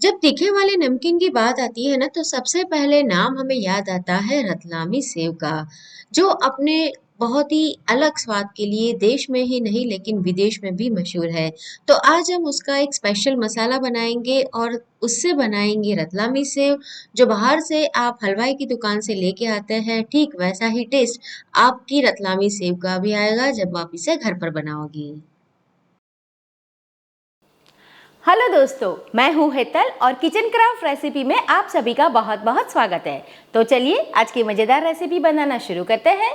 जब तीखे वाले नमकीन की बात आती है ना तो सबसे पहले नाम हमें याद आता है रतलामी सेव का। जो अपने बहुत ही अलग स्वाद के लिए देश में ही नहीं लेकिन विदेश में भी मशहूर है। तो आज हम उसका एक स्पेशल मसाला बनाएंगे और उससे बनाएंगे रतलामी सेव। जो बाहर से आप हलवाई की दुकान से लेके आते हैं ठीक वैसा ही टेस्ट आपकी रतलामी सेव का भी आएगा जब आप इसे घर पर बनाओगी। हेलो दोस्तों, मैं हूँ हेतल और किचन क्राफ्ट रेसिपी में आप सभी का बहुत बहुत स्वागत है। तो चलिए आज की मज़ेदार रेसिपी बनाना शुरू करते हैं।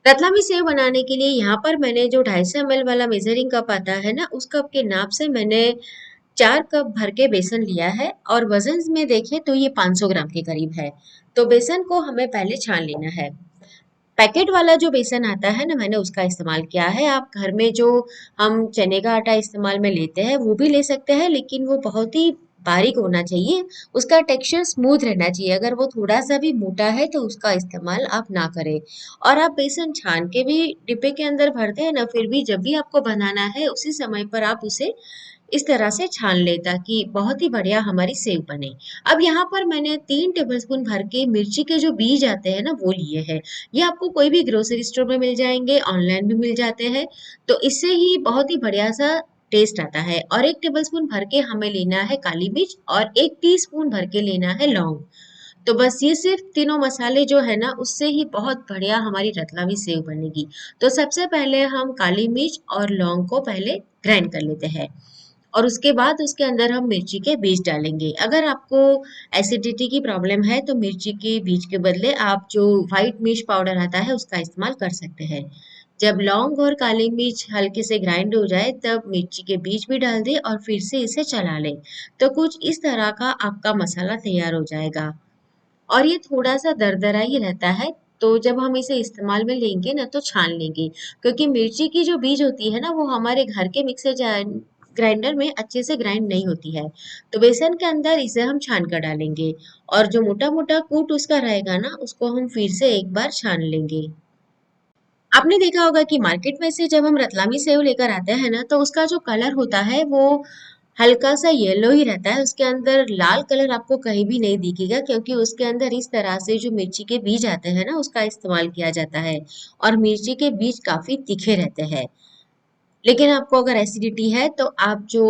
रतलामी सेव बनाने के लिए यहाँ पर मैंने जो 250 ml वाला मेजरिंग कप आता है ना उस कप के नाप से मैंने 4 कप भर के बेसन लिया है और वजन में देखें तो ये 500 ग्राम के करीब है। तो बेसन को हमें पहले छान लेना है। पैकेट वाला जो बेसन आता है ना मैंने उसका इस्तेमाल किया है। आप घर में जो हम चने का आटा इस्तेमाल में लेते हैं वो भी ले सकते हैं लेकिन वो बहुत ही बारीक होना चाहिए। उसका टेक्सचर स्मूथ रहना चाहिए। अगर वो थोड़ा सा भी मोटा है तो उसका इस्तेमाल आप ना करें। और आप बेसन छान के भी डिब्बे के अंदर भरते हैं ना फिर भी जब भी आपको बनाना है उसी समय पर आप उसे इस तरह से छान ले ताकि बहुत ही बढ़िया हमारी सेव बने। अब यहाँ पर मैंने 3 टेबलस्पून भर के मिर्ची के जो बीज आते हैं ना वो लिए हैं। ये आपको कोई भी ग्रोसरी स्टोर में मिल जाएंगे, ऑनलाइन भी मिल जाते हैं। तो इससे ही बहुत ही बढ़िया सा टेस्ट आता है। और 1 टेबलस्पून भर के हमें लेना है काली मिर्च और 1 टीस्पून भर के लेना है लौंग। तो बस ये सिर्फ तीनों मसाले जो है ना उससे ही बहुत बढ़िया हमारी रतलामी सेव बनेगी। तो सबसे पहले हम काली मिर्च और लौंग को पहले ग्राइंड कर लेते हैं और उसके बाद उसके अंदर हम मिर्ची के बीज डालेंगे। अगर आपको एसिडिटी की प्रॉब्लम है तो मिर्ची के बीज के बदले आप जो व्हाइट मिर्च पाउडर आता है उसका इस्तेमाल कर सकते हैं। जब लौंग और काली मिर्च हल्के से ग्राइंड हो जाए तब मिर्ची के बीज भी डाल दें और फिर से इसे चला लें। तो कुछ इस तरह का आपका मसाला तैयार हो जाएगा और ये थोड़ा सा दरदरा ही रहता है। तो जब हम इसे इस्तेमाल में लेंगे ना तो छान लेंगे क्योंकि मिर्ची की जो बीज होती है ना वो हमारे घर के मिक्सर ग्राइंडर में अच्छे से ग्राइंड नहीं होती है। तो बेसन के अंदर इसे हम छान कर डालेंगे और जो मोटा मोटा कूट उसका रहेगा ना उसको हम फिर से एक बार छान लेंगे। आपने देखा होगा कि मार्केट में से जब हम रतलामी सेव लेकर आते हैं ना तो उसका जो कलर होता है वो हल्का सा येलो ही रहता है। उसके अंदर लाल कलर आपको कहीं भी नहीं दिखेगा क्योंकि उसके अंदर इस तरह से जो मिर्ची के बीज आते हैं ना उसका इस्तेमाल किया जाता है और मिर्ची के बीज काफी तीखे रहते हैं। लेकिन आपको अगर एसिडिटी है तो आप जो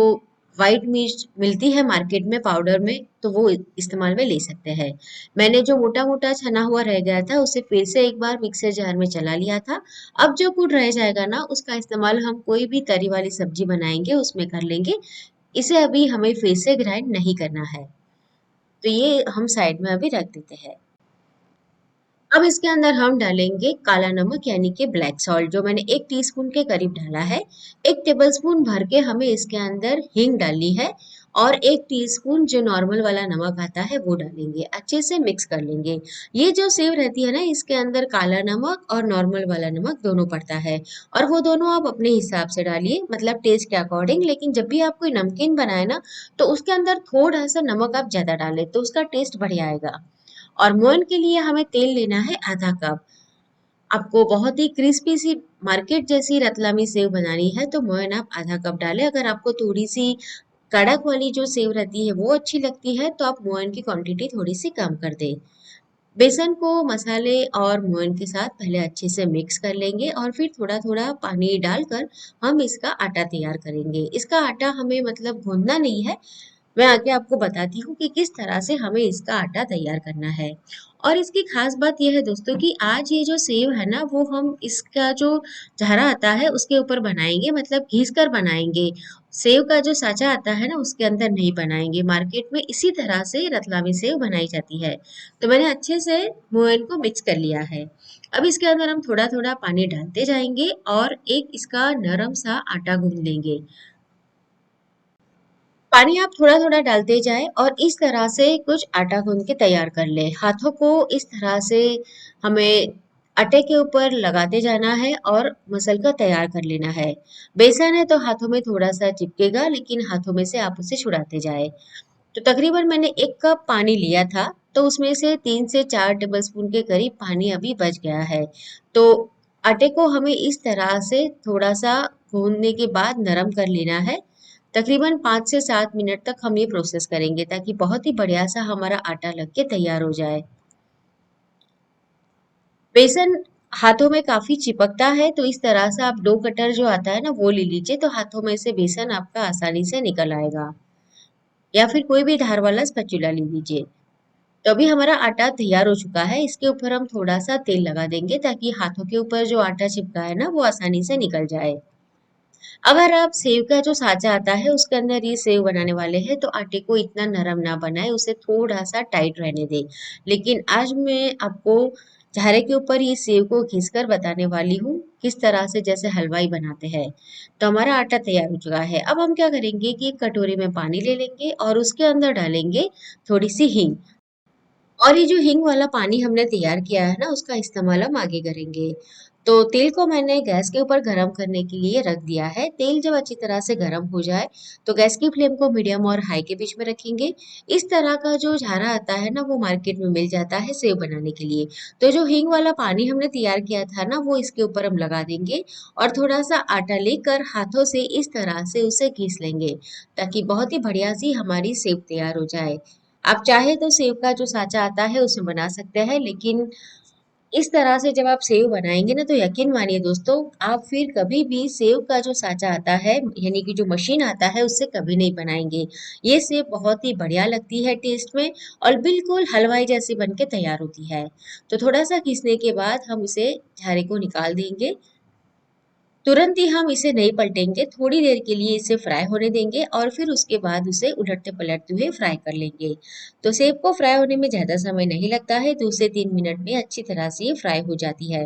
व्हाइट मिर्च मिलती है मार्केट में पाउडर में तो वो इस्तेमाल में ले सकते हैं। मैंने जो मोटा मोटा छना हुआ रह गया था उसे फिर से एक बार मिक्सर जार में चला लिया था। अब जो कुट रह जाएगा ना उसका इस्तेमाल हम कोई भी तरी वाली सब्जी बनाएंगे उसमें कर लेंगे। इसे अभी हमें फिर से ग्राइंड नहीं करना है। तो ये हम साइड में अभी रख देते हैं। अब इसके अंदर हम डालेंगे काला नमक यानी कि ब्लैक सॉल्ट जो मैंने 1 टीस्पून के करीब डाला है। 1 टेबलस्पून भर के हमें इसके अंदर हींग डालनी है और 1 टीस्पून जो नॉर्मल वाला नमक आता है वो डालेंगे। अच्छे से मिक्स कर लेंगे। ये जो सेव रहती है ना इसके अंदर काला नमक और नॉर्मल वाला नमक दोनों पड़ता है और वो दोनों आप अपने हिसाब से डालिए मतलब टेस्ट के अकॉर्डिंग। लेकिन जब भी आप कोई नमकीन बनाए ना तो उसके अंदर थोड़ा सा नमक आप ज्यादा डालें तो उसका टेस्ट बढ़िया आएगा। और मोहन के लिए हमें तेल लेना है आधा कप। आपको बहुत ही क्रिस्पी सी मार्केट जैसी रतलामी सेव बनानी है तो मोहन आप आधा कप डालें। अगर आपको थोड़ी सी कड़क वाली जो सेव रहती है वो अच्छी लगती है तो आप मोहन की क्वांटिटी थोड़ी सी कम कर दें। बेसन को मसाले और मोहन के साथ पहले अच्छे से मिक्स कर लेंगे और फिर थोड़ा थोड़ा पानी डालकर हम इसका आटा तैयार करेंगे। इसका आटा हमें मतलब गूंदना नहीं है। मैं आगे आपको बताती हूँ कि किस तरह से हमें इसका आटा तैयार करना है। और इसकी खास बात यह है दोस्तों कि आज ये जो सेव है ना वो हम इसका जो झारा आता है उसके ऊपर बनाएंगे मतलब घिस कर बनाएंगे। सेव का जो साचा आता है ना उसके अंदर नहीं बनाएंगे। मार्केट में इसी तरह से रतलामी सेव बनाई जाती है। तो मैंने अच्छे से मोयन को मिक्स कर लिया है। अब इसके अंदर हम थोड़ा थोड़ा पानी डालते जाएंगे और एक इसका नरम सा आटा गूंद लेंगे। पानी आप थोड़ा थोड़ा डालते जाएं और इस तरह से कुछ आटा गूंद के तैयार कर ले। हाथों को इस तरह से हमें आटे के ऊपर लगाते जाना है और मसल कर तैयार कर लेना है। बेसन है तो हाथों में थोड़ा सा चिपकेगा लेकिन हाथों में से आप उसे छुड़ाते जाए। तो तकरीबन मैंने 1 कप पानी लिया था तो उसमें से 3 से 4 टेबलस्पून के करीब पानी अभी बच गया है। तो आटे को हमें इस तरह से थोड़ा सा गूंदने के बाद नरम कर लेना है तकरीबन 5 से 7 मिनट तक हम ये प्रोसेस करेंगे ताकि बहुत ही बढ़िया सा हमारा आटा लग के तैयार हो जाए। बेसन हाथों में काफी चिपकता है, तो इस तरह से आप डो कटर जो आता है ना वो ले लीजिए, तो हाथों में से बेसन आपका आसानी से निकल आएगा। या फिर कोई भी धार वाला स्पैचुला ले लीजिए। तो अभी हमारा आटा तैयार हो चुका है। इसके ऊपर हम थोड़ा सा तेल लगा देंगे ताकि हाथों के ऊपर जो आटा चिपका है ना वो आसानी से निकल जाए। अगर आप सेव का जो साचा आता है उसके अंदर ये सेव बनाने वाले हैं तो आटे को इतना नरम ना बनाए, उसे थोड़ा सा टाइट रहने दें। लेकिन आज मैं आपको झारे के ऊपर ये सेव को घिस कर बताने वाली हूँ किस तरह से, जैसे हलवाई बनाते हैं। तो हमारा आटा तैयार हो चुका है। अब हम क्या करेंगे कि एक कटोरी में पानी ले लेंगे और उसके अंदर डालेंगे थोड़ी सी हींग। और ये जो हींग वाला पानी हमने तैयार किया है ना उसका इस्तेमाल हम आगे करेंगे। तो तेल को मैंने गैस के ऊपर गरम करने के लिए रख दिया है। तेल जब अच्छी तरह से गरम हो जाए तो गैस की फ्लेम को मीडियम और हाई के बीच में रखेंगे। इस तरह का जो झारा आता है ना वो मार्केट में मिल जाता है सेव बनाने के लिए। तो जो हींग वाला पानी हमने तैयार किया था ना वो इसके ऊपर हम लगा देंगे और थोड़ा सा आटा लेकर हाथों से इस तरह से उसे घिस लेंगे ताकि बहुत ही बढ़िया सी हमारी सेव तैयार हो जाए। आप चाहे तो सेव का जो साचा आता है उसमें बना सकते हैं, लेकिन इस तरह से जब आप सेव बनाएंगे ना तो यकीन मानिए दोस्तों, आप फिर कभी भी सेव का जो साचा आता है यानी कि जो मशीन आता है उससे कभी नहीं बनाएंगे। ये सेव बहुत ही बढ़िया लगती है टेस्ट में और बिल्कुल हलवाई जैसी बन के तैयार होती है। तो थोड़ा सा घिसने के बाद हम इसे झारे को निकाल देंगे। तुरंत ही हम इसे नहीं पलटेंगे, थोड़ी देर के लिए इसे फ्राई होने देंगे और फिर उसके बाद उसे उलटते पलटते हुए फ्राई कर लेंगे। तो सेव को फ्राई होने में ज़्यादा समय नहीं लगता है, 2 से 3 मिनट में अच्छी तरह से ये फ्राई हो जाती है।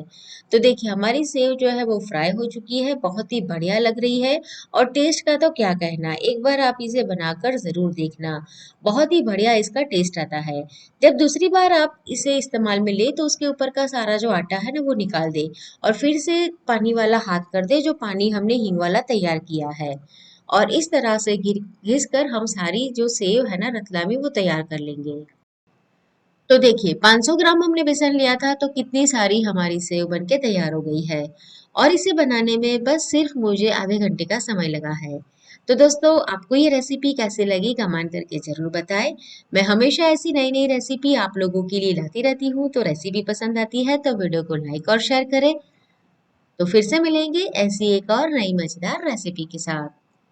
तो देखिए हमारी सेव जो है वो फ्राई हो चुकी है, बहुत ही बढ़िया लग रही है और टेस्ट का तो क्या कहना, एक बार आप इसे बनाकर ज़रूर देखना, बहुत ही बढ़िया इसका टेस्ट आता है। जब दूसरी बार आप इसे इस्तेमाल में ले तो उसके ऊपर का सारा जो आटा है ना वो निकाल दें और फिर से पानी वाला हाथ कर दे जो पानी हमने हींग वाला तैयार किया है। और इस तरह से घिस कर हम सारी जो सेव है ना रतलामी वो तैयार कर लेंगे। तो देखिए 500 ग्राम हमने बेसन लिया था तो कितनी सारी हमारी सेव बनके तैयार हो गई है। और इसे बनाने में बस सिर्फ मुझे आधे घंटे का समय लगा है। तो दोस्तों आपको ये रेसिपी कैसे लगी कमेंट करके जरूर बताएं। मैं हमेशा ऐसी नई नई रेसिपी आप लोगों के लिए लाती रहती हूँ, तो रेसिपी पसंद आती है तो वीडियो को लाइक और शेयर करें। तो फिर से मिलेंगे ऐसी एक और नई मजेदार रेसिपी के साथ।